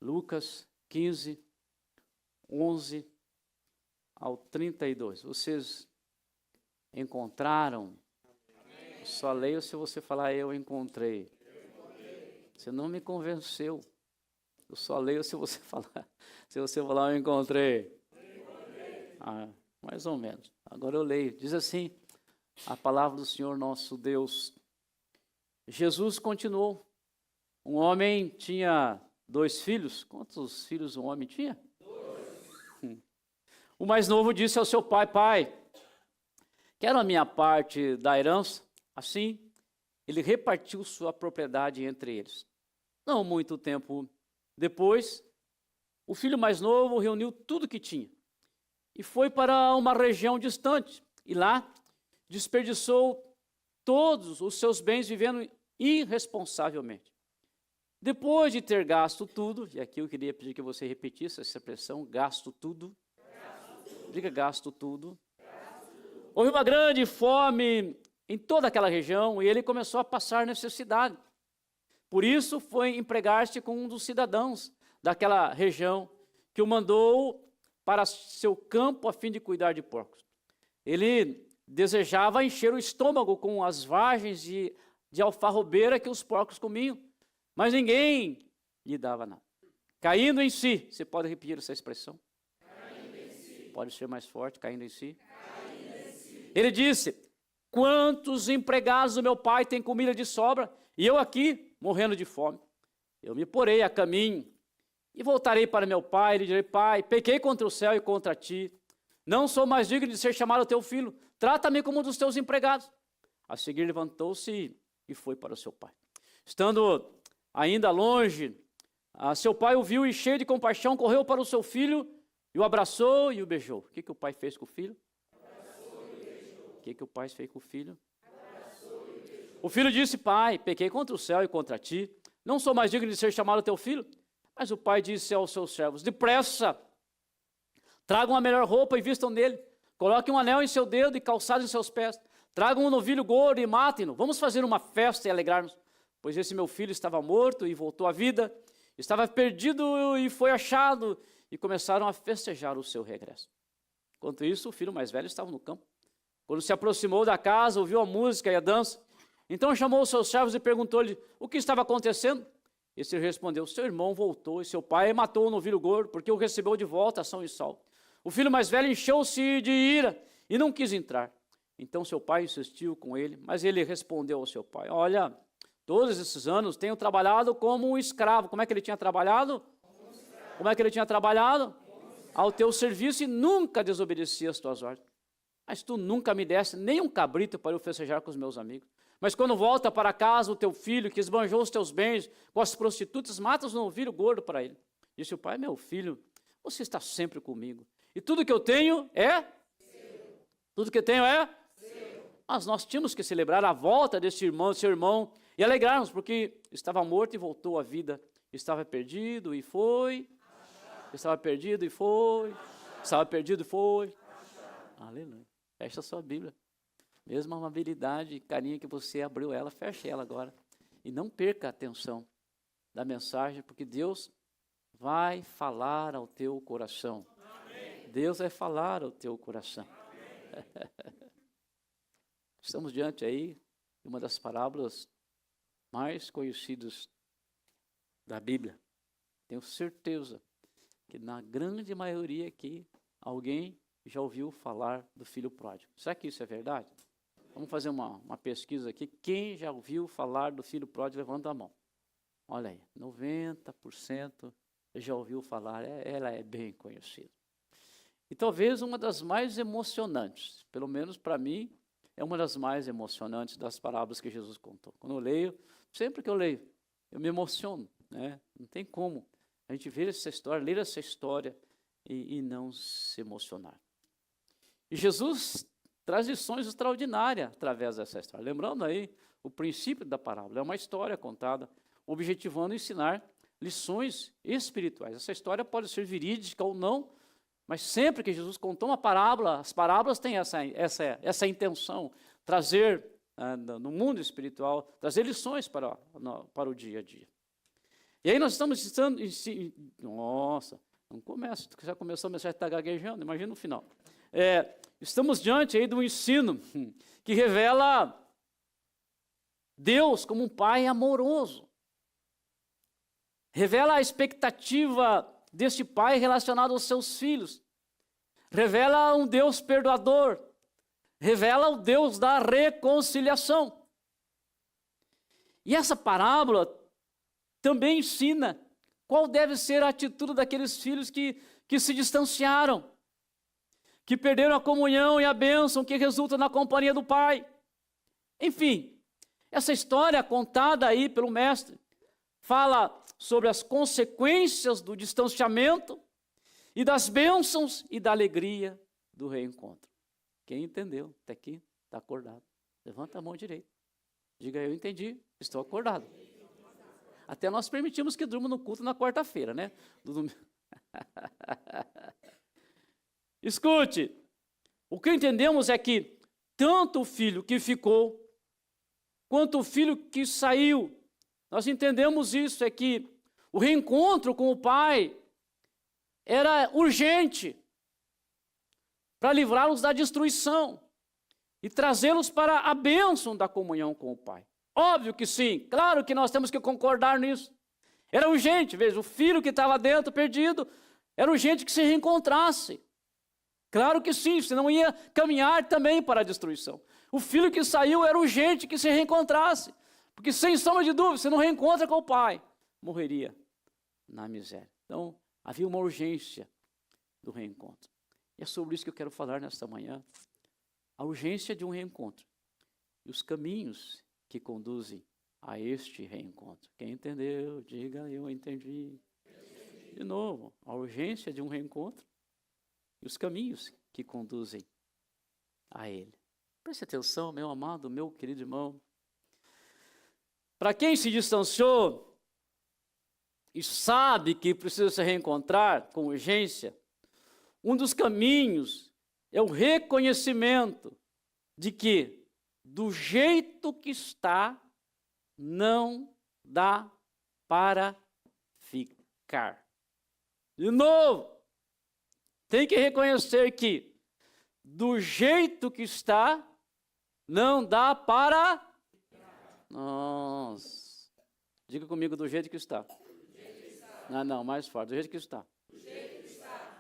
Lucas 15, 11 ao 32. Vocês encontraram? Eu só leio se você falar eu encontrei. Você não me convenceu. Eu só leio se você falar. Se você falar eu encontrei. Mais ou menos. Agora eu leio. Diz assim a palavra do Senhor nosso Deus. Jesus continuou. Um homem tinha 2 filhos. Quantos filhos um homem tinha? 2. O mais novo disse ao seu pai: Pai, quero a minha parte da herança. Assim, ele repartiu sua propriedade entre eles. Não muito tempo depois, o filho mais novo reuniu tudo que tinha e foi para uma região distante. E lá desperdiçou todos os seus bens vivendo irresponsavelmente. Depois de ter gasto tudo, e aqui eu queria pedir que você repetisse essa expressão, gasto tudo. Diga gasto tudo. Houve uma grande fome em toda aquela região e ele começou a passar necessidade. Por isso foi empregar-se com um dos cidadãos daquela região que o mandou para seu campo a fim de cuidar de porcos. Ele desejava encher o estômago com as vagens de alfarrobeira que os porcos comiam, mas ninguém lhe dava nada. Caindo em si, você pode repetir essa expressão? Caindo em si. Pode ser mais forte, caindo em si. Caindo em si. Ele disse: quantos empregados do meu pai têm comida de sobra e eu aqui morrendo de fome? Eu me porei a caminho e voltarei para meu pai e lhe direi: Pai, pequei contra o céu e contra ti. Não sou mais digno de ser chamado teu filho. Trata-me como um dos teus empregados. A seguir levantou-se e foi para o seu pai. Estando ainda longe, seu pai o viu e, cheio de compaixão, correu para o seu filho e o abraçou e o beijou. O que o pai fez com o filho? O que o pai fez com o filho? O filho disse: Pai, pequei contra o céu e contra ti. Não sou mais digno de ser chamado teu filho. Mas o pai disse aos seus servos: depressa, tragam a melhor roupa e vistam nele. Coloquem um anel em seu dedo e calçados em seus pés. Tragam um novilho gordo e matem-no. Vamos fazer uma festa e alegrar-nos. Pois esse meu filho estava morto e voltou à vida. Estava perdido e foi achado. E começaram a festejar o seu regresso. Enquanto isso, o filho mais velho estava no campo. Quando se aproximou da casa, ouviu a música e a dança. Então chamou os seus servos e perguntou-lhe o que estava acontecendo. Esse respondeu: seu irmão voltou e seu pai matou o novilho gordo, porque o recebeu de volta são e salvo. O filho mais velho encheu-se de ira e não quis entrar. Então seu pai insistiu com ele, mas ele respondeu ao seu pai: olha, todos esses anos tenho trabalhado como um escravo. Como é que ele tinha trabalhado? Como é que ele tinha trabalhado? Ao teu serviço, e nunca desobedeci às tuas ordens. Mas tu nunca me deste nem um cabrito para eu festejar com os meus amigos. Mas quando volta para casa o teu filho, que esbanjou os teus bens com as prostitutas, matas um novilho gordo para ele. Disse o pai: meu filho, você está sempre comigo. E tudo que eu tenho é seu. Tudo que eu tenho é seu. Mas nós tínhamos que celebrar a volta desse irmão, seu irmão, e alegrarmos, porque estava morto e voltou à vida. Estava perdido e foi. Estava perdido e foi. Estava perdido e foi. Aleluia. Fecha a sua Bíblia. Mesma amabilidade e carinho que você abriu ela, feche ela agora. E não perca a atenção da mensagem, porque Deus vai falar ao teu coração. Amém. Deus vai falar ao teu coração. Estamos diante aí de uma das parábolas mais conhecidas da Bíblia. Tenho certeza que na grande maioria aqui, alguém já ouviu falar do filho pródigo. Será que isso é verdade? Vamos fazer uma pesquisa aqui. Quem já ouviu falar do filho pródigo, levanta a mão. Olha aí, 90% já ouviu falar, ela é bem conhecida. E talvez uma das mais emocionantes, pelo menos para mim, é uma das mais emocionantes das parábolas que Jesus contou. Quando eu leio, sempre que eu leio, eu me emociono, né? Não tem como a gente ver essa história, ler essa história e não se emocionar. E Jesus traz lições extraordinárias através dessa história. Lembrando aí o princípio da parábola, é uma história contada, objetivando ensinar lições espirituais. Essa história pode ser verídica ou não, mas sempre que Jesus contou uma parábola, as parábolas têm essa intenção, trazer no mundo espiritual, trazer lições para o dia a dia. E aí nós estamos estando... Nossa, não começa, já começou a mensagem a estar gaguejando, imagina no final. Estamos diante aí de um ensino que revela Deus como um pai amoroso. Revela a expectativa deste pai relacionado aos seus filhos. Revela um Deus perdoador. Revela o Deus da reconciliação. E essa parábola também ensina qual deve ser a atitude daqueles filhos que se distanciaram, que perderam a comunhão e a bênção que resulta na companhia do pai. Enfim, essa história contada aí pelo mestre fala sobre as consequências do distanciamento e das bênçãos e da alegria do reencontro. Quem entendeu até aqui está acordado. Levanta a mão direita. Diga, eu entendi, estou acordado. Até nós permitimos que durma no culto na quarta-feira, né? Escute, o que entendemos é que tanto o filho que ficou, quanto o filho que saiu, nós entendemos isso, é que o reencontro com o pai era urgente para livrá-los da destruição e trazê-los para a bênção da comunhão com o pai. Óbvio que sim, claro que nós temos que concordar nisso. Era urgente, veja, o filho que estava dentro, perdido, era urgente que se reencontrasse. Claro que sim, senão ia caminhar também para a destruição. O filho que saiu era urgente que se reencontrasse, porque sem sombra de dúvida, se não reencontra com o pai, morreria na miséria. Então, havia uma urgência do reencontro. E é sobre isso que eu quero falar nesta manhã. A urgência de um reencontro e os caminhos que conduzem a este reencontro. Quem entendeu, diga, eu entendi. De novo, a urgência de um reencontro e os caminhos que conduzem a ele. Preste atenção, meu amado, meu querido irmão. Para quem se distanciou e sabe que precisa se reencontrar com urgência, um dos caminhos é o reconhecimento de que, do jeito que está, não dá para ficar. De novo, tem que reconhecer que, do jeito que está, não dá para... Nossa. Diga comigo, do jeito que está. Não, mais forte. Do jeito que está.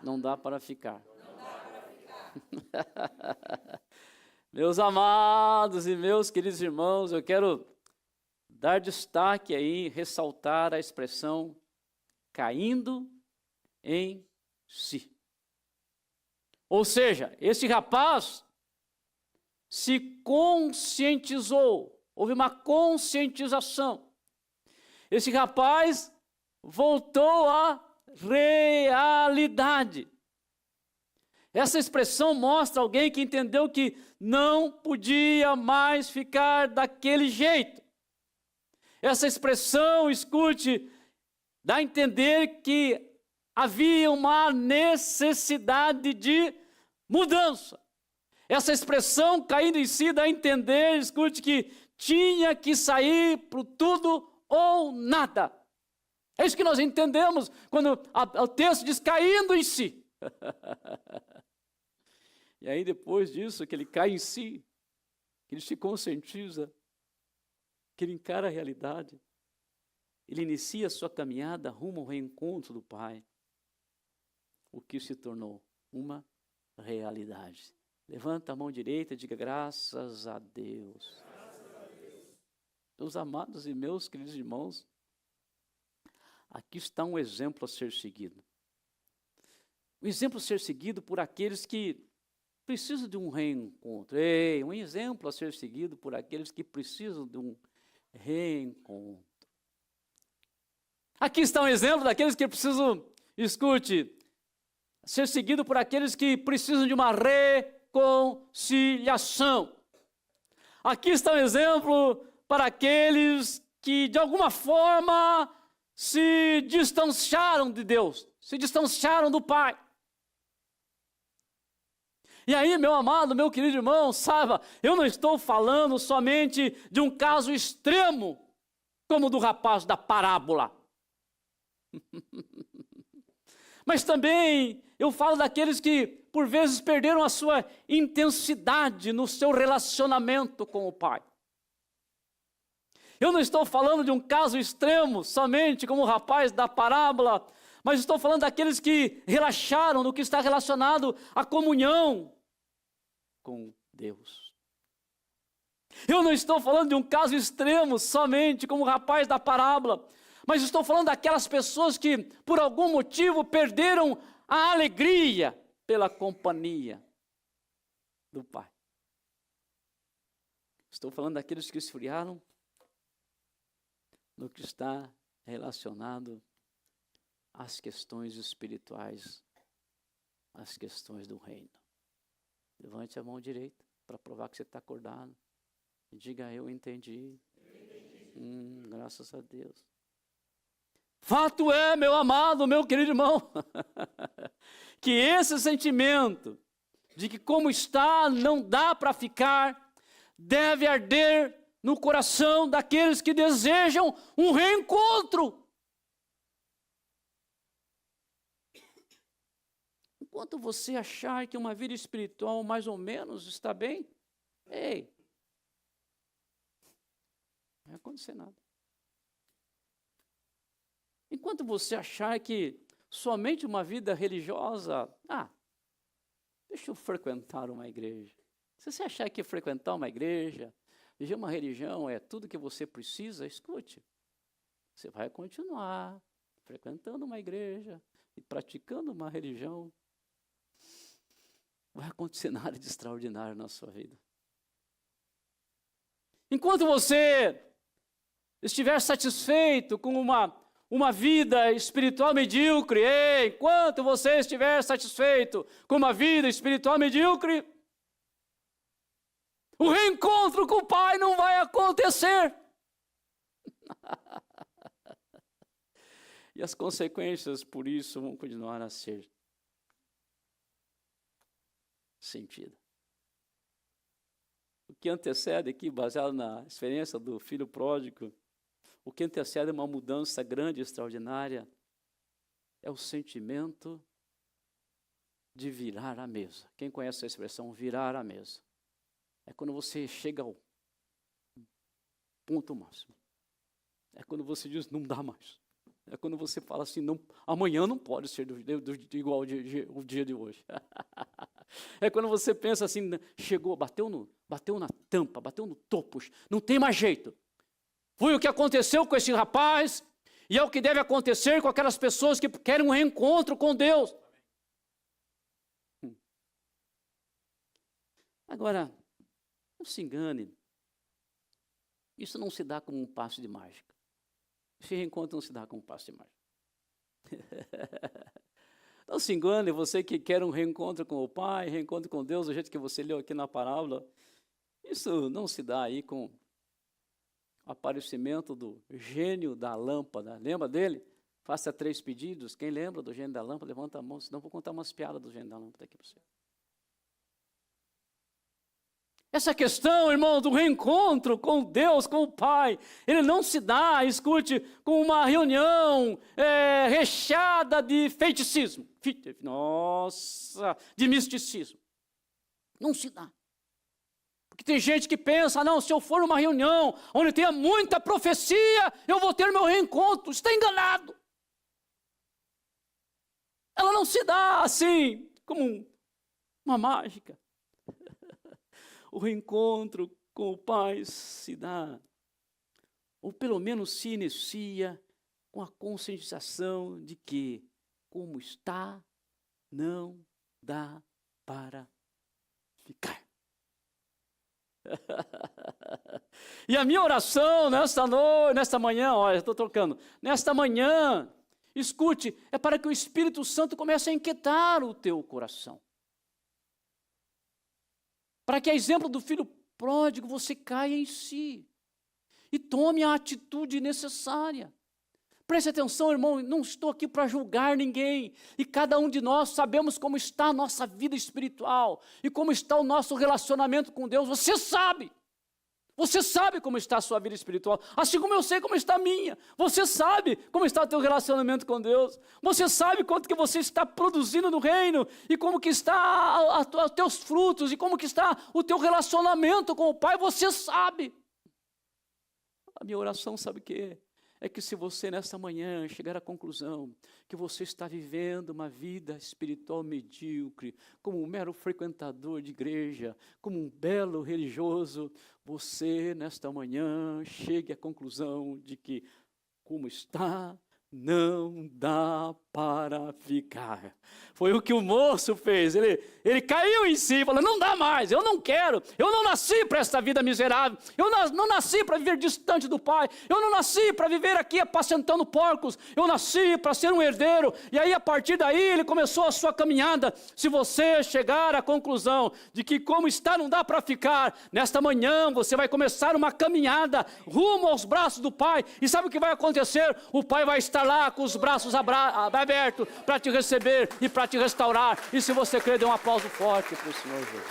Não dá para ficar. Meus amados e meus queridos irmãos, eu quero dar destaque aí, ressaltar a expressão caindo em si. Ou seja, esse rapaz se conscientizou, houve uma conscientização. Esse rapaz voltou à realidade. Essa expressão mostra alguém que entendeu que não podia mais ficar daquele jeito. Essa expressão, escute, dá a entender que havia uma necessidade de mudança. Essa expressão, caindo em si, dá a entender, escute, que tinha que sair para o tudo ou nada. É isso que nós entendemos quando o texto diz caindo em si. E aí depois disso, que ele cai em si, que ele se conscientiza, que ele encara a realidade, ele inicia a sua caminhada rumo ao reencontro do Pai, o que se tornou uma realidade. Levanta a mão direita e diga graças a Deus. Graças a Deus. Meus amados e meus queridos irmãos, aqui está um exemplo a ser seguido. Um exemplo a ser seguido por aqueles que precisam de um reencontro. Um exemplo a ser seguido por aqueles que precisam de um reencontro. Aqui está um exemplo daqueles que precisam, escute, ser seguido por aqueles que precisam de uma reconciliação. Aqui está um exemplo para aqueles que, de alguma forma, se distanciaram de Deus, se distanciaram do Pai. E aí, meu amado, meu querido irmão, saiba, eu não estou falando somente de um caso extremo, como o do rapaz da parábola. Mas também eu falo daqueles que, por vezes, perderam a sua intensidade no seu relacionamento com o Pai. Eu não estou falando de um caso extremo, somente como o rapaz da parábola, mas estou falando daqueles que relaxaram no que está relacionado à comunhão com Deus. Eu não estou falando de um caso extremo, somente como o rapaz da parábola, mas estou falando daquelas pessoas que, por algum motivo, perderam a alegria pela companhia do Pai. Estou falando daqueles que esfriaram no que está relacionado às questões espirituais, às questões do reino. Levante a mão direita para provar que você está acordado. E diga, eu entendi. Graças a Deus. Fato é, meu amado, meu querido irmão, que esse sentimento de que como está não dá para ficar, deve arder no coração daqueles que desejam um reencontro. Enquanto você achar que uma vida espiritual mais ou menos está bem, ei, não vai acontecer nada. Enquanto você achar que somente uma vida religiosa, deixa eu frequentar uma igreja. Se você achar que frequentar uma igreja, viver uma religião é tudo que você precisa, escute. Você vai continuar frequentando uma igreja e praticando uma religião. Não vai acontecer nada de extraordinário na sua vida. Enquanto você estiver satisfeito com uma vida espiritual medíocre, enquanto você estiver satisfeito com uma vida espiritual medíocre, o reencontro com o Pai não vai acontecer. E as consequências por isso vão continuar a ser sentidas. O que antecede aqui, baseado na experiência do filho pródigo, o que antecede uma mudança grande e extraordinária é o sentimento de virar a mesa. Quem conhece a expressão virar a mesa? É quando você chega ao ponto máximo. É quando você diz, não dá mais. É quando você fala assim, não, amanhã não pode ser igual o dia de hoje. É quando você pensa assim, chegou, bateu na tampa, bateu no topo, não tem mais jeito. Foi o que aconteceu com esse rapaz, e é o que deve acontecer com aquelas pessoas que querem um reencontro com Deus. Agora, não se engane, isso não se dá como um passe de mágica. Esse reencontro não se dá como um passe de mágica. Não se engane, você que quer um reencontro com o Pai, reencontro com Deus, do jeito que você leu aqui na parábola, isso não se dá aí com o aparecimento do gênio da lâmpada. Lembra dele? Faça 3 pedidos. Quem lembra do gênio da lâmpada, levanta a mão, senão eu vou contar umas piadas do gênio da lâmpada aqui para você. Essa questão, irmão, do reencontro com Deus, com o Pai, ele não se dá, escute, com uma reunião recheada de feiticismo. Nossa, de misticismo. Não se dá. Porque tem gente que pensa, não, se eu for numa reunião onde tenha muita profecia, eu vou ter meu reencontro. Está enganado. Ela não se dá assim, como uma mágica. O reencontro com o Pai se dá, ou pelo menos se inicia com a conscientização de que, como está, não dá para ficar. E a minha oração nesta manhã, olha, estou trocando, nesta manhã, escute, é para que o Espírito Santo comece a inquietar o teu coração. Para que, a exemplo do filho pródigo, você caia em si e tome a atitude necessária. Preste atenção, irmão, não estou aqui para julgar ninguém. E cada um de nós sabemos como está a nossa vida espiritual e como está o nosso relacionamento com Deus. Você sabe. Você sabe como está a sua vida espiritual, assim como eu sei como está a minha. Você sabe como está o teu relacionamento com Deus. Você sabe quanto que você está produzindo no reino e como que está os teus frutos e como que está o teu relacionamento com o Pai. Você sabe. A minha oração sabe o que é? É que se você nesta manhã chegar à conclusão que você está vivendo uma vida espiritual medíocre, como um mero frequentador de igreja, como um belo religioso, você nesta manhã chegue à conclusão de que, como está, não dá para ficar. Foi o que o moço fez, ele caiu em si, falou, não dá mais, eu não quero, eu não nasci para esta vida miserável, eu não nasci para viver distante do Pai, eu não nasci para viver aqui apacentando porcos, eu nasci para ser um herdeiro, e aí a partir daí ele começou a sua caminhada. Se você chegar à conclusão de que como está não dá para ficar, nesta manhã você vai começar uma caminhada rumo aos braços do Pai, e sabe o que vai acontecer? O Pai vai estar lá com os braços abertos para te receber e para te restaurar. E se você crer, dê um aplauso forte para o Senhor Jesus.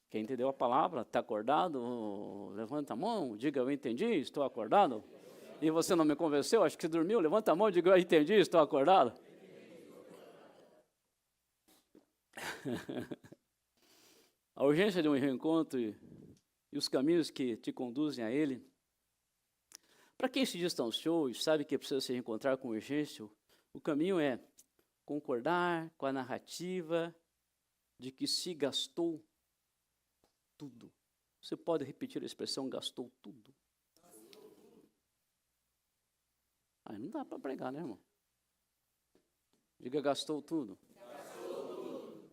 Quem entendeu a palavra, está acordado? Levanta a mão, diga eu entendi, estou acordado. E você não me convenceu, acho que dormiu, levanta a mão e diga eu entendi, estou acordado. A urgência de um reencontro e os caminhos que te conduzem a ele. Para quem se distanciou e sabe que precisa se reencontrar com urgência, o caminho é concordar com a narrativa de que se gastou tudo. Você pode repetir a expressão gastou tudo? Aí não dá para pregar, né, irmão? Diga gastou tudo. Gastou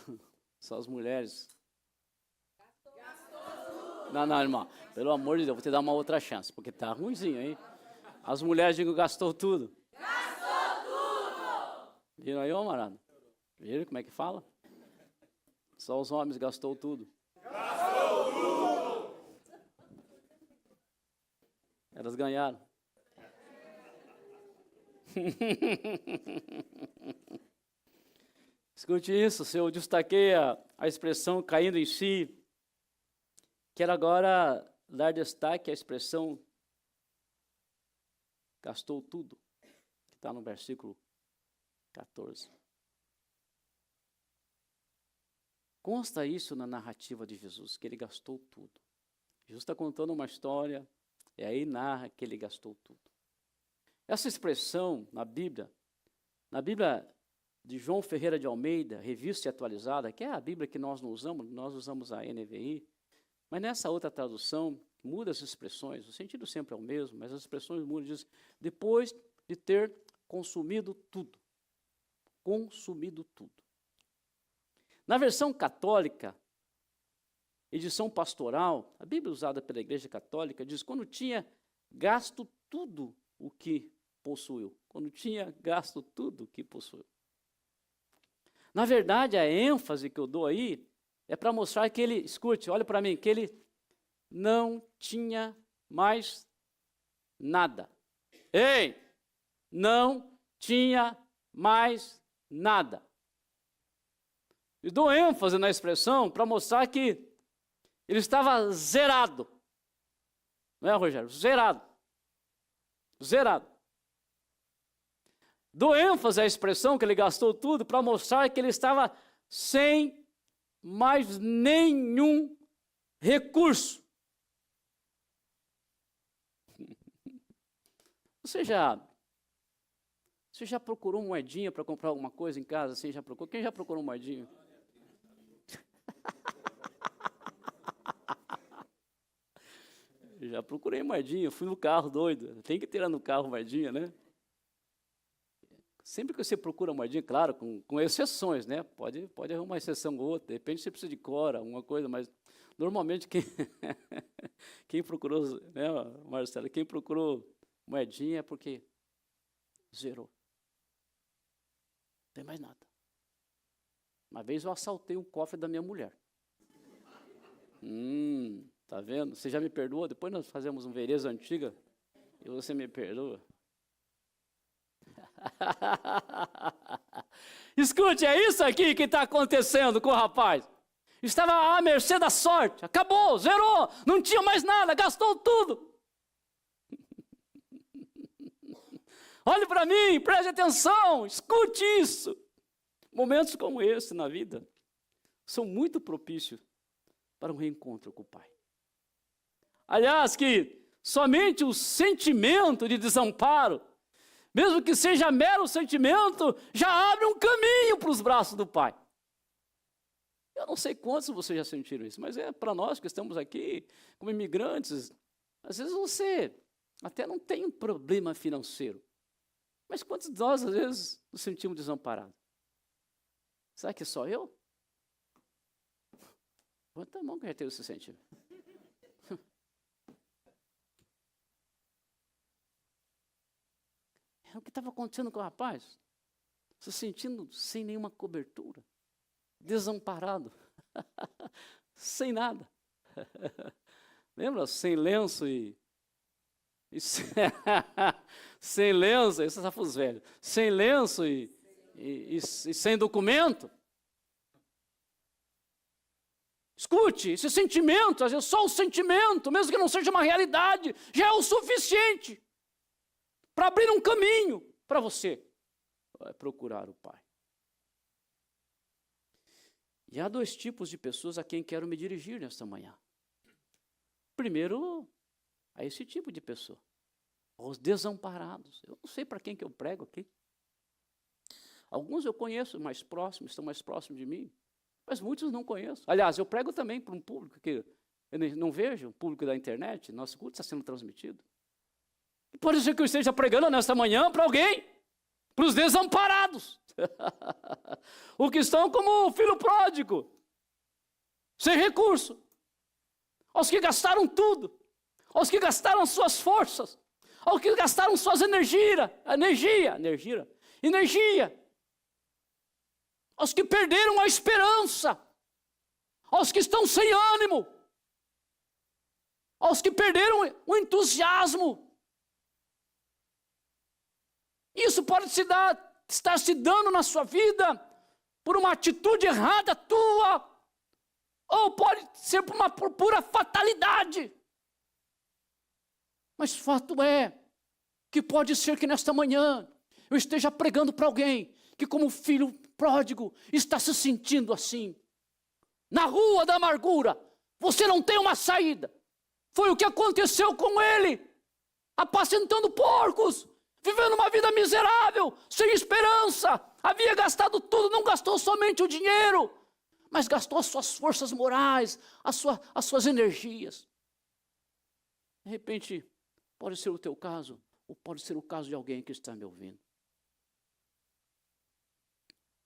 tudo. Só as mulheres. Não, irmão, pelo amor de Deus, vou te dar uma outra chance, porque tá ruimzinho, hein? As mulheres digam, gastou tudo. Gastou tudo! Viram aí, ô marado? Viram como é que fala? Só os homens gastou tudo. Gastou tudo! Elas ganharam. Escute isso, se eu destaquei a expressão caindo em si, quero agora dar destaque à expressão gastou tudo, que está no versículo 14. Consta isso na narrativa de Jesus, que ele gastou tudo. Jesus está contando uma história, e aí narra que ele gastou tudo. Essa expressão na Bíblia de João Ferreira de Almeida, revista e atualizada, que é a Bíblia que nós não usamos, nós usamos a NVI, mas nessa outra tradução, muda as expressões, o sentido sempre é o mesmo, mas as expressões mudam, diz, depois de ter consumido tudo. Consumido tudo. Na versão católica, edição pastoral, a Bíblia usada pela Igreja Católica diz, quando tinha gasto tudo o que possuiu. Quando tinha gasto tudo o que possuiu. Na verdade, a ênfase que eu dou aí é para mostrar que ele, escute, olha para mim, que ele não tinha mais nada. Ei, não tinha mais nada. E dou ênfase na expressão para mostrar que ele estava zerado. Não é, Rogério? Zerado. Zerado. Dou ênfase à expressão que ele gastou tudo para mostrar que ele estava sem mais nenhum recurso. Você já procurou moedinha para comprar alguma coisa em casa? Assim, já procurou? Quem já procurou moedinha? Já procurei moedinha, fui no carro doido. Tem que tirar no carro moedinha, né? Sempre que você procura moedinha, claro, com exceções, né? Pode haver uma exceção ou outra, de repente você precisa de cora, alguma coisa, mas normalmente quem procurou, né, Marcelo, quem procurou moedinha é porque zerou. Não tem mais nada. Uma vez eu assaltei um cofre da minha mulher. Tá vendo? Você já me perdoou? Depois nós fazemos um vereza antiga e você me perdoa. Escute, é isso aqui que está acontecendo com o rapaz. Estava à mercê da sorte, acabou, zerou, não tinha mais nada, gastou tudo. Olhe para mim, preste atenção, escute isso. Momentos como esse na vida são muito propícios para um reencontro com o Pai. Aliás, que somente o sentimento de desamparo, mesmo que seja mero sentimento, já abre um caminho para os braços do Pai. Eu não sei quantos vocês já sentiram isso, mas é para nós que estamos aqui como imigrantes. Às vezes você até não tem um problema financeiro, mas quantos de nós, às vezes, nos sentimos desamparados? Será que só eu? Quanta mão que já teve esse sentimento? É o que estava acontecendo com o rapaz, se sentindo sem nenhuma cobertura, desamparado, sem nada. Lembra? Sem lenço sem lenço, esses safos velhos, sem lenço e sem documento. Escute, esse sentimento, às vezes só o sentimento, mesmo que não seja uma realidade, já é o suficiente para abrir um caminho para você procurar o Pai. E há dois tipos de pessoas a quem quero me dirigir nesta manhã. Primeiro, a esse tipo de pessoa, os desamparados. Eu não sei para quem que eu prego aqui. Alguns eu conheço mais próximos, estão mais próximos de mim, mas muitos não conheço. Aliás, eu prego também para um público que eu não vejo, o público da internet, nosso culto está sendo transmitido. Pode ser que eu esteja pregando nesta manhã para alguém, para os desamparados. O que estão como o filho pródigo, sem recurso. Aos que gastaram tudo, aos que gastaram suas forças, aos que gastaram suas energia, aos que perderam a esperança, aos que estão sem ânimo, aos que perderam o entusiasmo. Isso pode estar se dando na sua vida por uma atitude errada tua, ou pode ser por pura fatalidade. Mas fato é que pode ser que nesta manhã eu esteja pregando para alguém que, como filho pródigo, está se sentindo assim. Na rua da amargura, você não tem uma saída. Foi o que aconteceu com ele, apacentando porcos, vivendo uma vida miserável, sem esperança. Havia gastado tudo, não gastou somente o dinheiro, mas gastou as suas forças morais, as suas energias. De repente, pode ser o teu caso, ou pode ser o caso de alguém que está me ouvindo.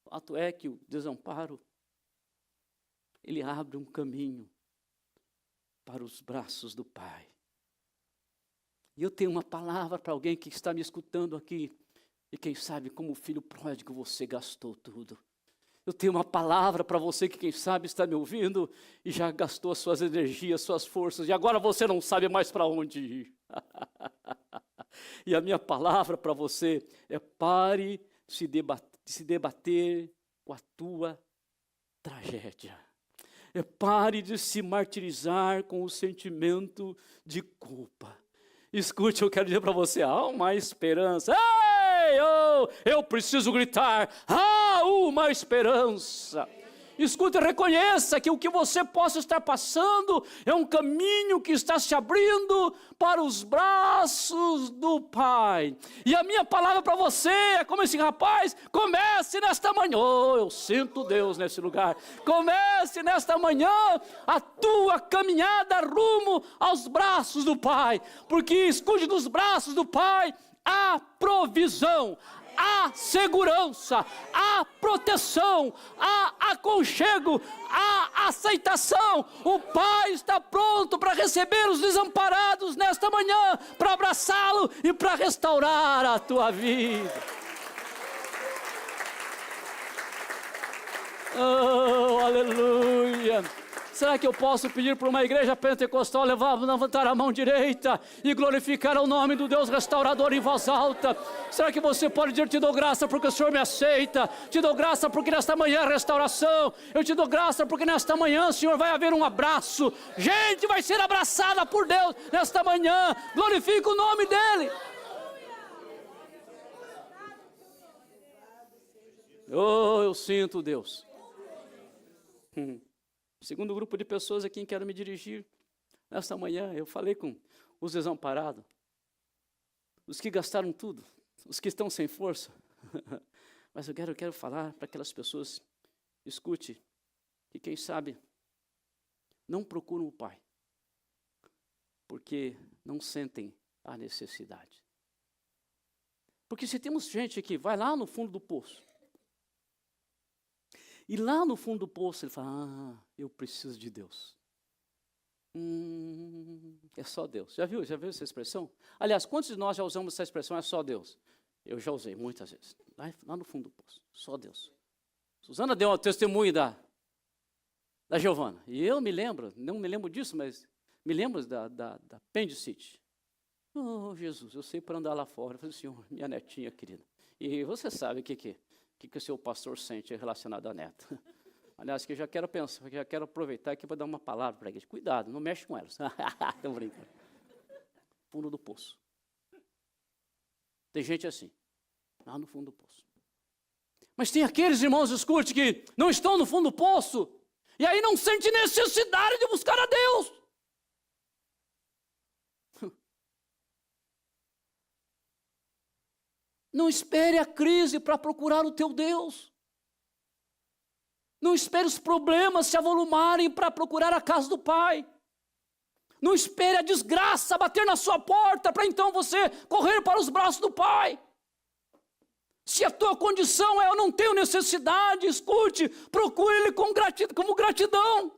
O fato é que o desamparo, ele abre um caminho para os braços do Pai. E eu tenho uma palavra para alguém que está me escutando aqui, e quem sabe como filho pródigo você gastou tudo. Eu tenho uma palavra para você que quem sabe está me ouvindo e já gastou as suas energias, suas forças, e agora você não sabe mais para onde ir. E a minha palavra para você é: pare de se debater com a tua tragédia. Pare de se martirizar com o sentimento de culpa. Escute, eu quero dizer para você, há uma esperança. Ei, eu preciso gritar, há uma esperança. Escute, reconheça que o que você possa estar passando é um caminho que está se abrindo para os braços do Pai. E a minha palavra para você é como esse rapaz: comece nesta manhã. Oh, eu sinto Deus nesse lugar. Comece nesta manhã a tua caminhada rumo aos braços do Pai. Porque, escute, nos braços do Pai há provisão, há segurança, há proteção, há aconchego, há aceitação. O Pai está pronto para receber os desamparados nesta manhã, para abraçá-lo e para restaurar a tua vida. Oh, aleluia! Será que eu posso pedir para uma igreja pentecostal levantar a mão direita e glorificar o nome do Deus restaurador em voz alta? Será que você pode dizer, te dou graça porque o Senhor me aceita, te dou graça porque nesta manhã é restauração, eu te dou graça porque nesta manhã, Senhor, vai haver um abraço, gente vai ser abraçada por Deus nesta manhã, glorifica o nome dEle. Oh, eu sinto Deus. Segundo grupo de pessoas a quem quero me dirigir nesta manhã, eu falei com os desamparados, os que gastaram tudo, os que estão sem força. Mas eu quero falar para aquelas pessoas, escute, que quem sabe não procuram o Pai, porque não sentem a necessidade. Porque se temos gente que vai lá no fundo do poço, e lá no fundo do poço ele fala, eu preciso de Deus. É só Deus. Já viu essa expressão? Aliás, quantos de nós já usamos essa expressão, é só Deus? Eu já usei muitas vezes. Lá no fundo do poço, só Deus. Suzana deu um testemunho da Giovana. E eu me lembro, não me lembro disso, mas me lembro da apendicite. Oh, Jesus, eu sei para andar lá fora. Eu falei, Senhor, minha netinha querida. E você sabe o que o seu pastor sente relacionado à neta. Aliás, que eu já quero aproveitar aqui para dar uma palavra para a igreja. Cuidado, não mexe com elas. Estou brincando. Fundo do poço. Tem gente assim, lá no fundo do poço. Mas tem aqueles irmãos, escute, que não estão no fundo do poço, e aí não sente necessidade de buscar a Deus. Não espere a crise para procurar o teu Deus. Não espere os problemas se avolumarem para procurar a casa do Pai. Não espere a desgraça bater na sua porta para então você correr para os braços do Pai. Se a tua condição é eu não tenho necessidade, escute, procure Ele como gratidão.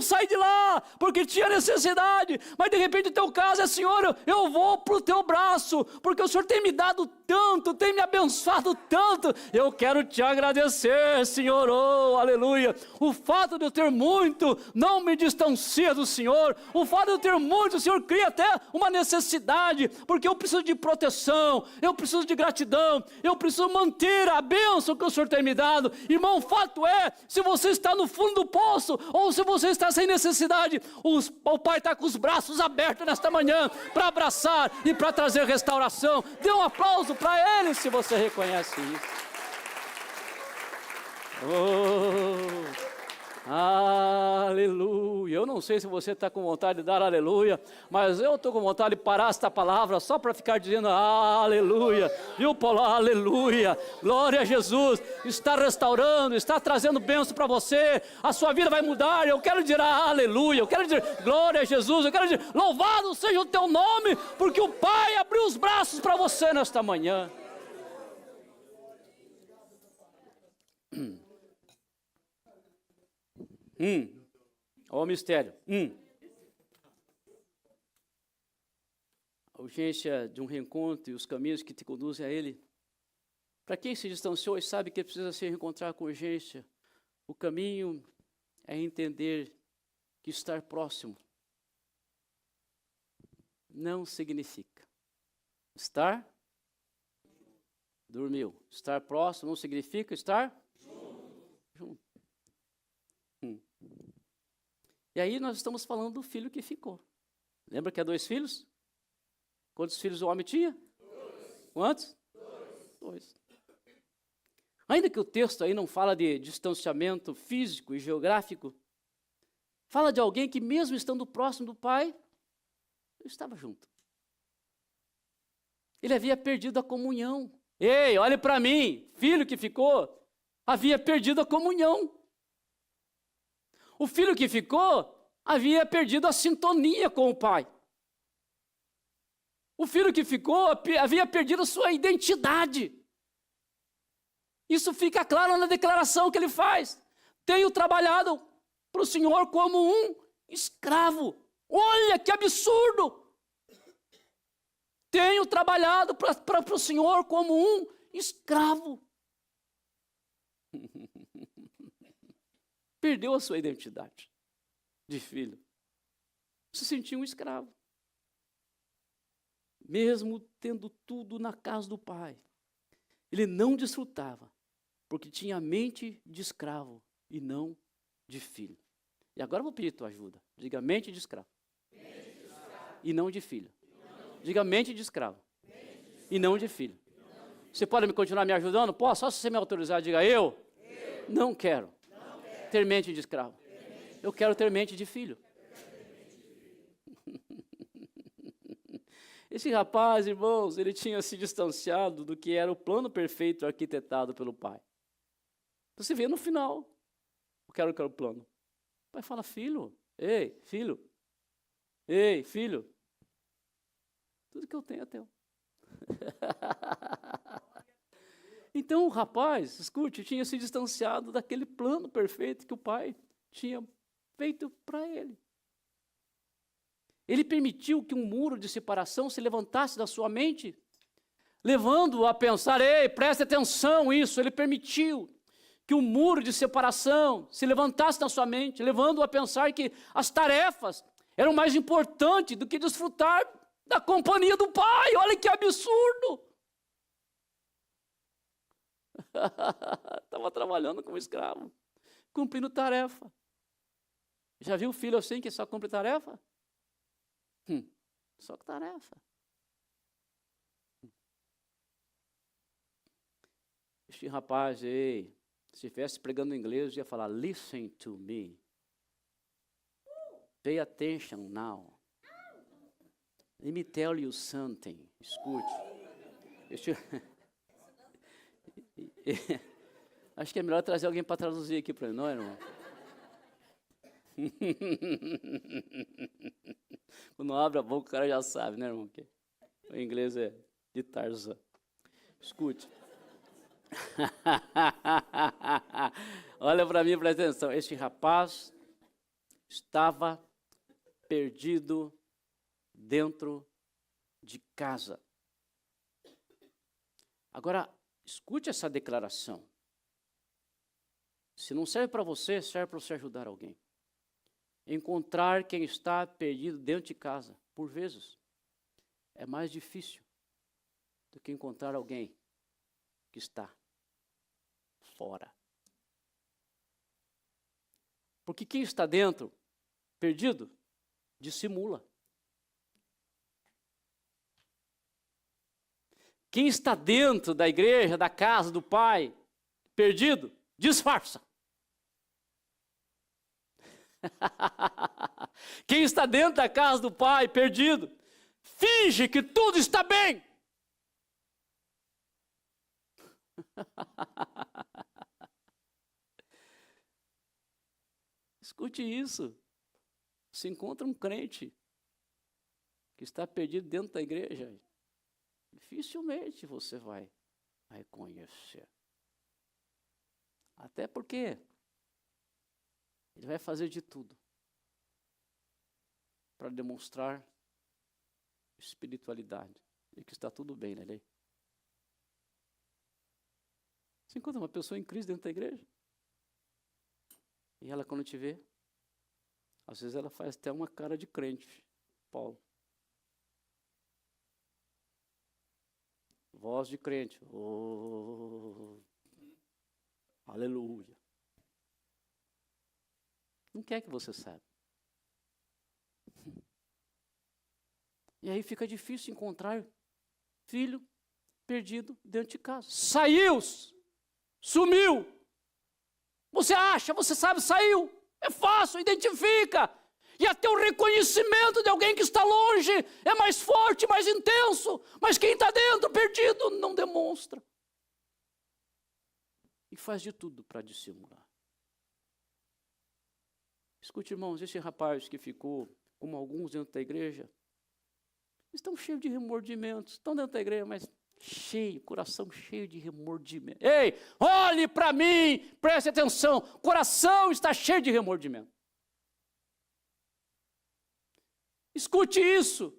Sai de lá, porque tinha necessidade, mas de repente o teu caso é, Senhor, eu vou para o teu braço, porque o Senhor tem me dado tanto, tem me abençoado tanto, eu quero te agradecer, Senhor, oh, aleluia. O fato de eu ter muito não me distancia do Senhor, o fato de eu ter muito, o Senhor cria até uma necessidade, porque eu preciso de proteção, eu preciso de gratidão, eu preciso manter a bênção que o Senhor tem me dado. Irmão, o fato é, se você está no fundo do poço, ou se você está sem necessidade, o Pai está com os braços abertos nesta manhã para abraçar e para trazer restauração. Dê um aplauso para Ele se você reconhece isso. Oh, aleluia. Eu não sei se você está com vontade de dar aleluia, mas eu estou com vontade de parar esta palavra só para ficar dizendo aleluia. Viu, Paulo? Aleluia. Glória a Jesus. Está restaurando, está trazendo bênção para você. A sua vida vai mudar. Eu quero dizer aleluia. Eu quero dizer glória a Jesus. Eu quero dizer louvado seja o teu nome, porque o Pai abriu os braços para você nesta manhã. Olha o mistério. A urgência de um reencontro e os caminhos que te conduzem a Ele. Para quem se distanciou e sabe que precisa se reencontrar com urgência, o caminho é entender que estar próximo não significa estar dormiu. Estar próximo não significa estar junto. E aí nós estamos falando do filho que ficou. Lembra que há 2 filhos? Quantos filhos o homem tinha? 2. Quantos? 2. Ainda que o texto aí não fala de distanciamento físico e geográfico, fala de alguém que mesmo estando próximo do pai, estava junto. Ele havia perdido a comunhão. Ei, olhe para mim, filho que ficou, havia perdido a comunhão. O filho que ficou havia perdido a sintonia com o pai. O filho que ficou havia perdido a sua identidade. Isso fica claro na declaração que ele faz. Tenho trabalhado para o Senhor como um escravo. Olha que absurdo! Tenho trabalhado para o Senhor como um escravo. perdeu a sua identidade de filho. Se sentia um escravo. Mesmo tendo tudo na casa do pai, ele não desfrutava, porque tinha a mente de escravo e não de filho. E agora eu vou pedir tua ajuda. Diga mente de escravo. E não de filho. Diga mente de escravo. E não de filho. Você pode me continuar me ajudando? Posso? Só se você me autorizar, diga eu. Não quero ter mente de escravo. Eu quero ter mente de filho. Esse rapaz, irmãos, ele tinha se distanciado do que era o plano perfeito arquitetado pelo pai. Você vê no final, eu quero o plano. O pai fala, filho, ei, filho, tudo que eu tenho é teu. Então o rapaz, escute, tinha se distanciado daquele plano perfeito que o pai tinha feito para ele. Ele permitiu que um muro de separação se levantasse da sua mente, levando-o a pensar, ei, preste atenção nisso. Ele permitiu que um muro de separação se levantasse na sua mente, levando-o a pensar que as tarefas eram mais importantes do que desfrutar da companhia do pai. Olha que absurdo! Estava trabalhando como escravo, cumprindo tarefa. Já viu o filho assim que só cumpre tarefa? Só que tarefa. Este rapaz, se estivesse pregando inglês, ia falar, listen to me. Pay attention now. Let me tell you something. Escute. Acho que é melhor trazer alguém para traduzir aqui para ele, não é, irmão? Quando abre a boca, o cara já sabe, né, irmão? Que o inglês é de Tarzan. Escute. Olha para mim, presta atenção. Este rapaz estava perdido dentro de casa. Agora, escute essa declaração. Se não serve para você, serve para você ajudar alguém. Encontrar quem está perdido dentro de casa, por vezes, é mais difícil do que encontrar alguém que está fora. Porque quem está dentro, perdido, dissimula. Quem está dentro da igreja, da casa do pai, perdido, disfarça. Quem está dentro da casa do pai, perdido, finge que tudo está bem. Escute isso. Se encontra um crente que está perdido dentro da igreja, dificilmente você vai reconhecer. Até porque ele vai fazer de tudo para demonstrar espiritualidade e que está tudo bem, né? Você encontra uma pessoa em crise dentro da igreja e ela, quando te vê, às vezes ela faz até uma cara de crente, Paulo. Voz de crente. Oh, aleluia. Não quer que você saiba. E aí fica difícil encontrar filho perdido dentro de casa. Saiu! Sumiu! Você acha, você sabe, saiu. É fácil, identifica. E até o reconhecimento de alguém que está longe é mais forte, mais intenso. Mas quem está dentro, perdido, não demonstra. E faz de tudo para dissimular. Escute, irmãos, esse rapaz que ficou, como alguns dentro da igreja, estão cheios de remordimentos. Estão dentro da igreja, mas cheio, coração cheio de remordimento. Ei, olhe para mim, preste atenção. Coração está cheio de remordimento. Escute isso.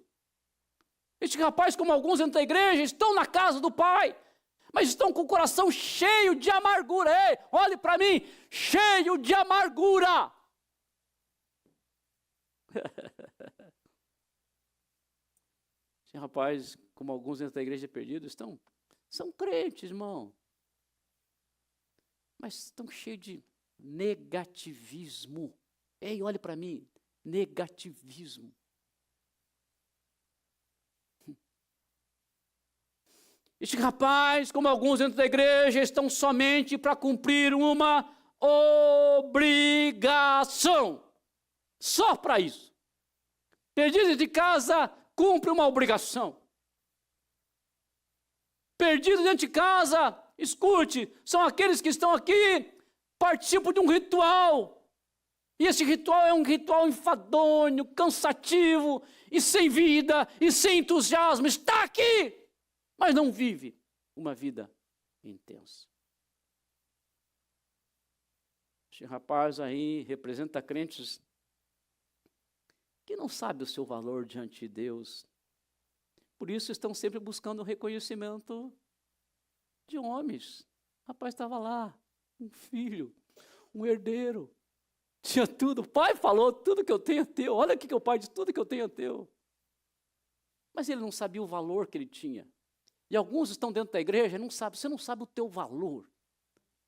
Este rapaz, como alguns dentro da igreja, estão na casa do pai, mas estão com o coração cheio de amargura. Ei, olhe para mim, cheio de amargura. Esse rapaz, como alguns dentro da igreja perdidos, são crentes, irmão, mas estão cheios de negativismo. Ei, olhe para mim, negativismo. Este rapaz, como alguns dentro da igreja, estão somente para cumprir uma obrigação. Só para isso. Perdidos de casa, cumpre uma obrigação. Perdidos dentro de casa, escute, são aqueles que estão aqui, participam de um ritual. E esse ritual é um ritual enfadonho, cansativo, e sem vida, e sem entusiasmo. Está aqui, mas não vive uma vida intensa. Esse rapaz aí representa crentes que não sabem o seu valor diante de Deus. Por isso estão sempre buscando o reconhecimento de homens. O rapaz estava lá, um filho, um herdeiro, tinha tudo. O pai falou, tudo que eu tenho é teu. Olha aqui que o pai diz, tudo que eu tenho é teu. Mas ele não sabia o valor que ele tinha. E alguns estão dentro da igreja e não sabem, você não sabe o teu valor.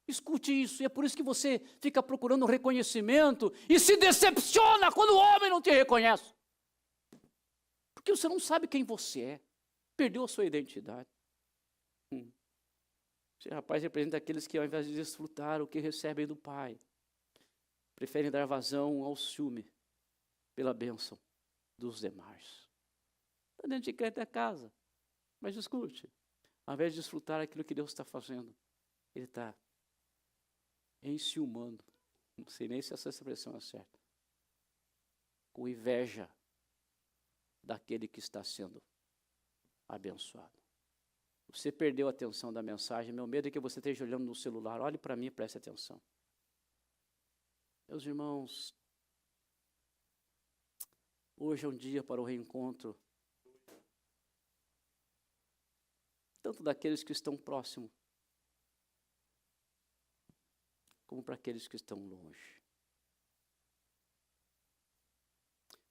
Escute isso, e é por isso que você fica procurando reconhecimento e se decepciona quando o homem não te reconhece. Porque você não sabe quem você é, perdeu a sua identidade. Esse rapaz representa aqueles que, ao invés de desfrutar o que recebem do Pai, preferem dar vazão ao ciúme pela bênção dos demais. Está dentro de casa. Mas escute, ao invés de desfrutar aquilo que Deus está fazendo, ele está enciumando, não sei nem se essa expressão é certa, com inveja daquele que está sendo abençoado. Você perdeu a atenção da mensagem, meu medo é que você esteja olhando no celular. Olhe para mim e preste atenção. Meus irmãos, hoje é um dia para o reencontro, tanto daqueles que estão próximos, como para aqueles que estão longe.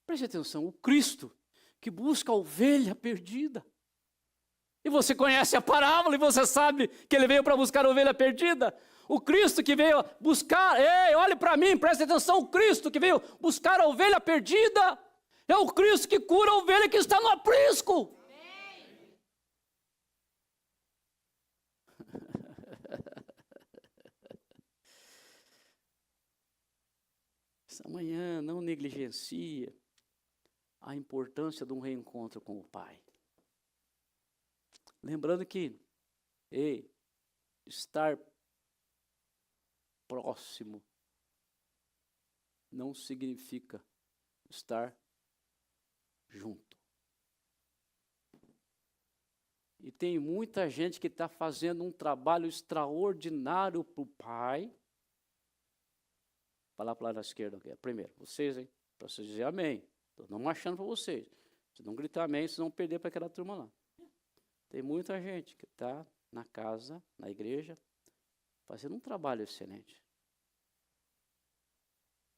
Preste atenção, o Cristo que busca a ovelha perdida. E você conhece a parábola e você sabe que ele veio para buscar a ovelha perdida. O Cristo que veio buscar, ei, olhe para mim, preste atenção, o Cristo que veio buscar a ovelha perdida é o Cristo que cura a ovelha que está no aprisco. Essa manhã não negligencia a importância de um reencontro com o Pai. Lembrando que, estar próximo não significa estar junto. E tem muita gente que está fazendo um trabalho extraordinário para o Pai. Falar para lá da esquerda, primeiro, vocês, hein? Para vocês dizer amém. Estou não marchando para vocês. Se não gritar amém, vocês vão perder para aquela turma lá. Tem muita gente que está na casa, na igreja, fazendo um trabalho excelente.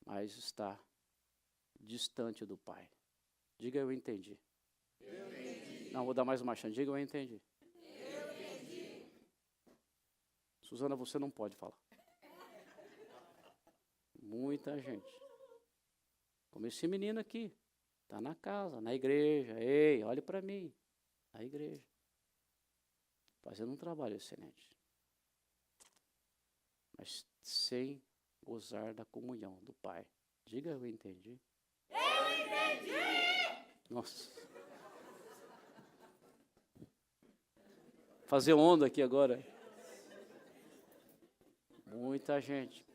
Mas está distante do Pai. Diga, eu entendi. Eu entendi. Não, vou dar mais uma chance. Diga, eu entendi. Eu entendi. Suzana, você não pode falar. Muita gente. Como esse menino aqui. Está na casa, na igreja. Ei, olhe para mim. Na igreja. Fazendo um trabalho excelente. Mas sem gozar da comunhão do Pai. Diga, eu entendi. Eu entendi! Nossa. Fazer onda aqui agora. Muita gente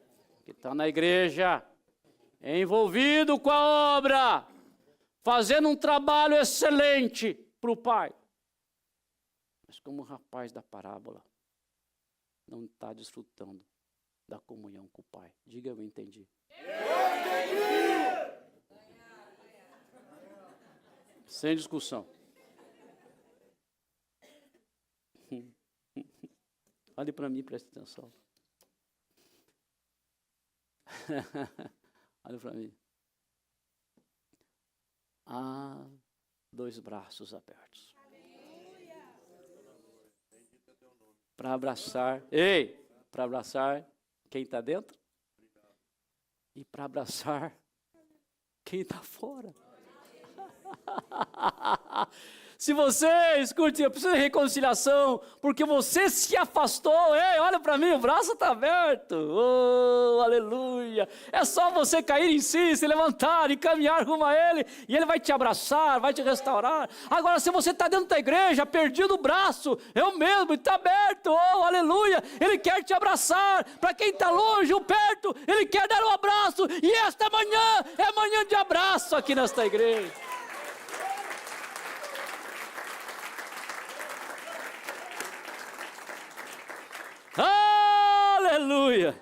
que está na igreja, envolvido com a obra, fazendo um trabalho excelente para o Pai. Mas como o rapaz da parábola, não está desfrutando da comunhão com o Pai. Diga, eu entendi. Eu entendi! Sem discussão. Olhe para mim, preste atenção. Olha para mim. Há 2 braços abertos. Para abraçar. Ei! Para abraçar quem está dentro. E para abraçar quem está fora. Se você, escute, eu preciso de reconciliação, porque você se afastou, ei, olha para mim, o braço está aberto, oh, aleluia, é só você cair em si, se levantar e caminhar rumo a Ele, e Ele vai te abraçar, vai te restaurar. Agora, se você está dentro da igreja, perdido o braço, eu mesmo, está aberto, oh, aleluia, Ele quer te abraçar, para quem está longe ou perto, Ele quer dar um abraço, e esta manhã é manhã de abraço aqui nesta igreja. Aleluia!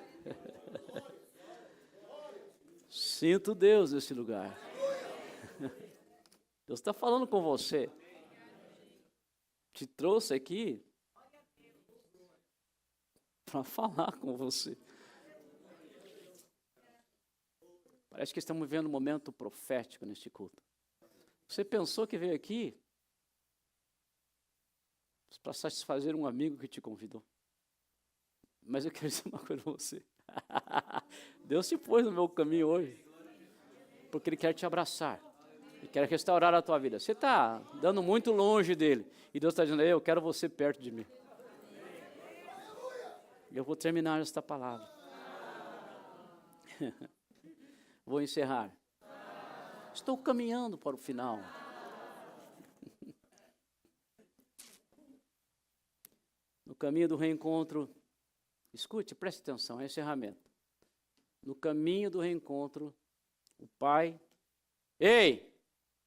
Sinto Deus nesse lugar. Deus está falando com você. Te trouxe aqui para falar com você. Parece que estamos vivendo um momento profético neste culto. Você pensou que veio aqui para satisfazer um amigo que te convidou. Mas eu quero dizer uma coisa para você. Deus te pôs no meu caminho hoje, porque Ele quer te abraçar. Ele quer restaurar a tua vida. Você está dando muito longe dEle. E Deus está dizendo, eu quero você perto de mim. E eu vou terminar esta palavra. Vou encerrar. Estou caminhando para o final. No caminho do reencontro, escute, preste atenção, é encerramento. No caminho do reencontro, o pai,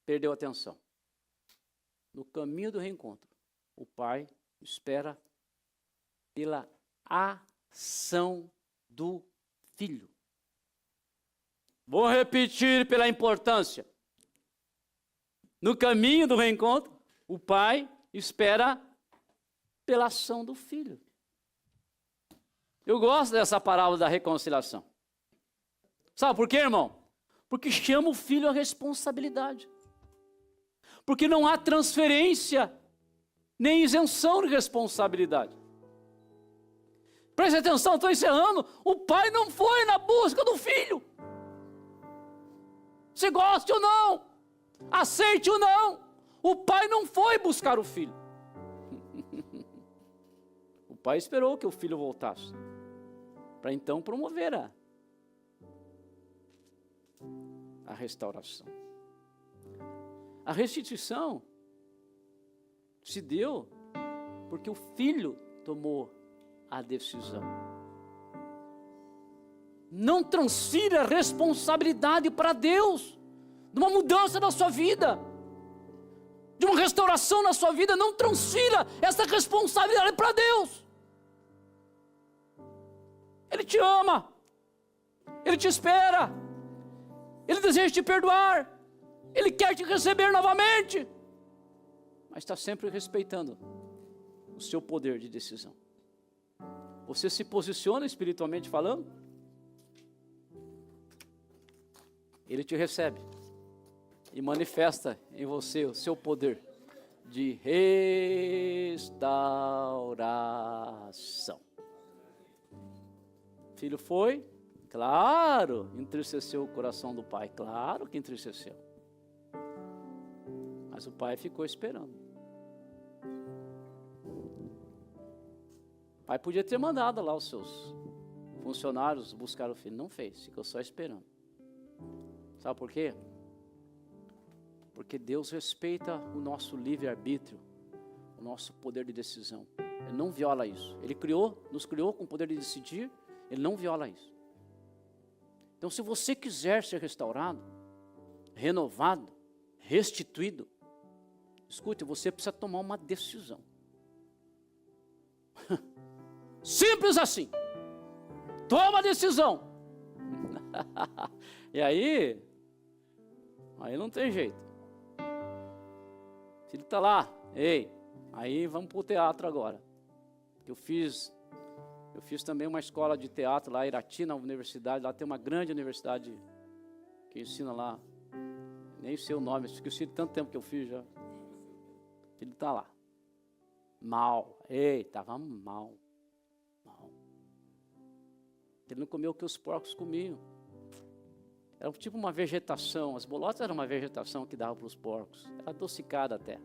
perdeu a atenção. No caminho do reencontro, o pai espera pela ação do filho. Vou repetir pela importância. No caminho do reencontro, o pai espera pela ação do filho. Eu gosto dessa parábola da reconciliação. Sabe por quê, irmão? Porque chama o filho à responsabilidade. Porque não há transferência, nem isenção de responsabilidade. Preste atenção, estou encerrando. O pai não foi na busca do filho. Se goste ou não, aceite ou não, o pai não foi buscar o filho. O pai esperou que o filho voltasse, para então promover a restauração. A restituição se deu porque o filho tomou a decisão. Não transfira a responsabilidade para Deus, de uma mudança na sua vida, de uma restauração na sua vida. Não transfira essa responsabilidade para Deus. Ele te ama, Ele te espera, Ele deseja te perdoar, Ele quer te receber novamente, mas está sempre respeitando o seu poder de decisão. Você se posiciona espiritualmente falando, Ele te recebe e manifesta em você o seu poder de restauração. Filho foi, claro, entristeceu o coração do pai, claro que entristeceu. Mas o pai ficou esperando. O pai podia ter mandado lá os seus funcionários buscar o filho, não fez, ficou só esperando. Sabe por quê? Porque Deus respeita o nosso livre-arbítrio, o nosso poder de decisão. Ele não viola isso. Ele nos criou com o poder de decidir, Ele não viola isso. Então, se você quiser ser restaurado, renovado, restituído, escute, você precisa tomar uma decisão. Simples assim. Toma a decisão. E aí não tem jeito. O filho está lá, aí vamos para o teatro agora. Eu fiz Eu fiz também uma escola de teatro lá, Irati, na universidade. Lá tem uma grande universidade que ensina lá. Nem sei o nome, esqueci de tanto tempo que eu fiz já. Ele está lá. Mal. Ei, estava mal. Ele não comeu o que os porcos comiam. Era tipo uma vegetação. As bolotas eram uma vegetação que dava para os porcos. Era adocicada até.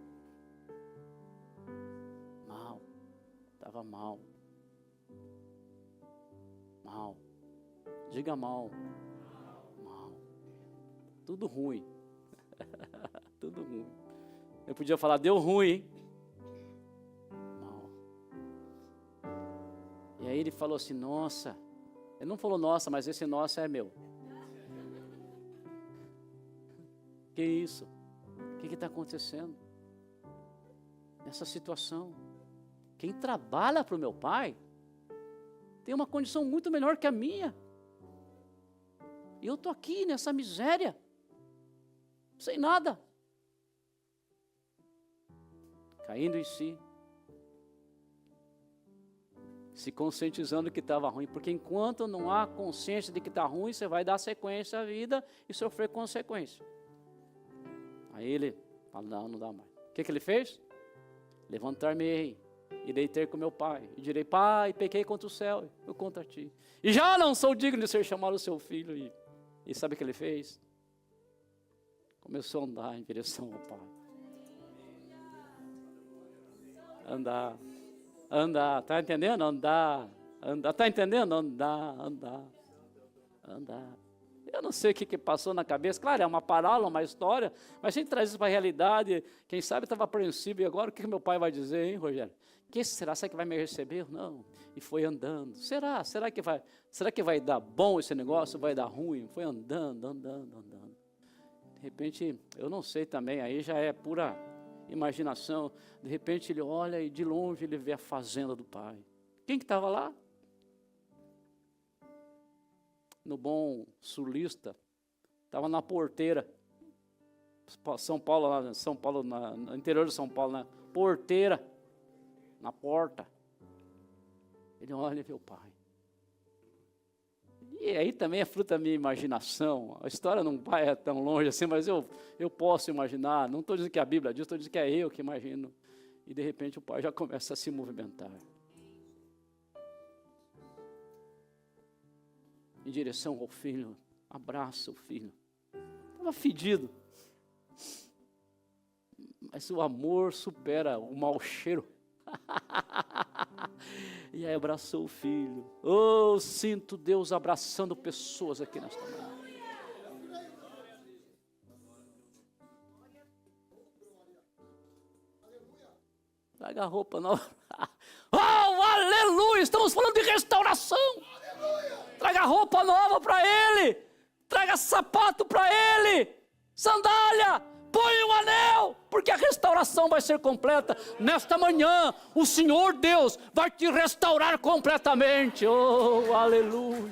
Mal. Estava mal. Mal. Diga mal. Mal. Tudo ruim. Tudo ruim. Eu podia falar, deu ruim, hein? Mal. E aí ele falou assim, nossa. Ele não falou nossa, mas esse nossa é meu. Que isso? O que está acontecendo? Nessa situação. Quem trabalha para o meu pai tem uma condição muito melhor que a minha. E eu estou aqui nessa miséria. Sem nada. Caindo em si. Se conscientizando que estava ruim. Porque enquanto não há consciência de que está ruim, você vai dar sequência à vida e sofrer consequência. Aí ele fala, não dá mais. O que ele fez? Levantar-me-ei, irei ter com meu pai. E direi, pai, pequei contra o céu, eu contra ti. E já não sou digno de ser chamado seu filho. E sabe o que ele fez? Começou a andar em direção ao pai. Andar, tá entendendo? Andar, tá entendendo? Andar. Eu não sei o que passou na cabeça, claro, é uma parábola, uma história, mas se a gente traz isso para a realidade, quem sabe estava apreensivo, e agora o que meu pai vai dizer, hein, Rogério? Será que vai me receber? Não, e foi andando. Será que vai dar bom esse negócio, vai dar ruim? Foi andando. De repente, eu não sei também, aí já é pura imaginação, de repente ele olha e de longe ele vê a fazenda do pai. Quem que estava lá? No bom sulista, estava na porteira, São Paulo, no interior de São Paulo, na porteira, na porta. Ele olha e vê o pai. E aí também é fruto da minha imaginação. A história não vai tão longe assim, mas eu posso imaginar. Não estou dizendo que a Bíblia diz, estou dizendo que é eu que imagino. E de repente o pai já começa a se movimentar. Em direção ao filho, abraça o filho. Estava fedido. Mas o amor supera o mau cheiro. E aí abraçou o filho. Oh, sinto Deus abraçando pessoas aqui nesta manhã. Traga a roupa nova. Oh, aleluia! Estamos falando de restauração. Traga roupa nova para ele. Traga sapato para ele. Sandália. Põe um anel, porque a restauração vai ser completa. Nesta manhã, o Senhor Deus vai te restaurar completamente. Oh, aleluia.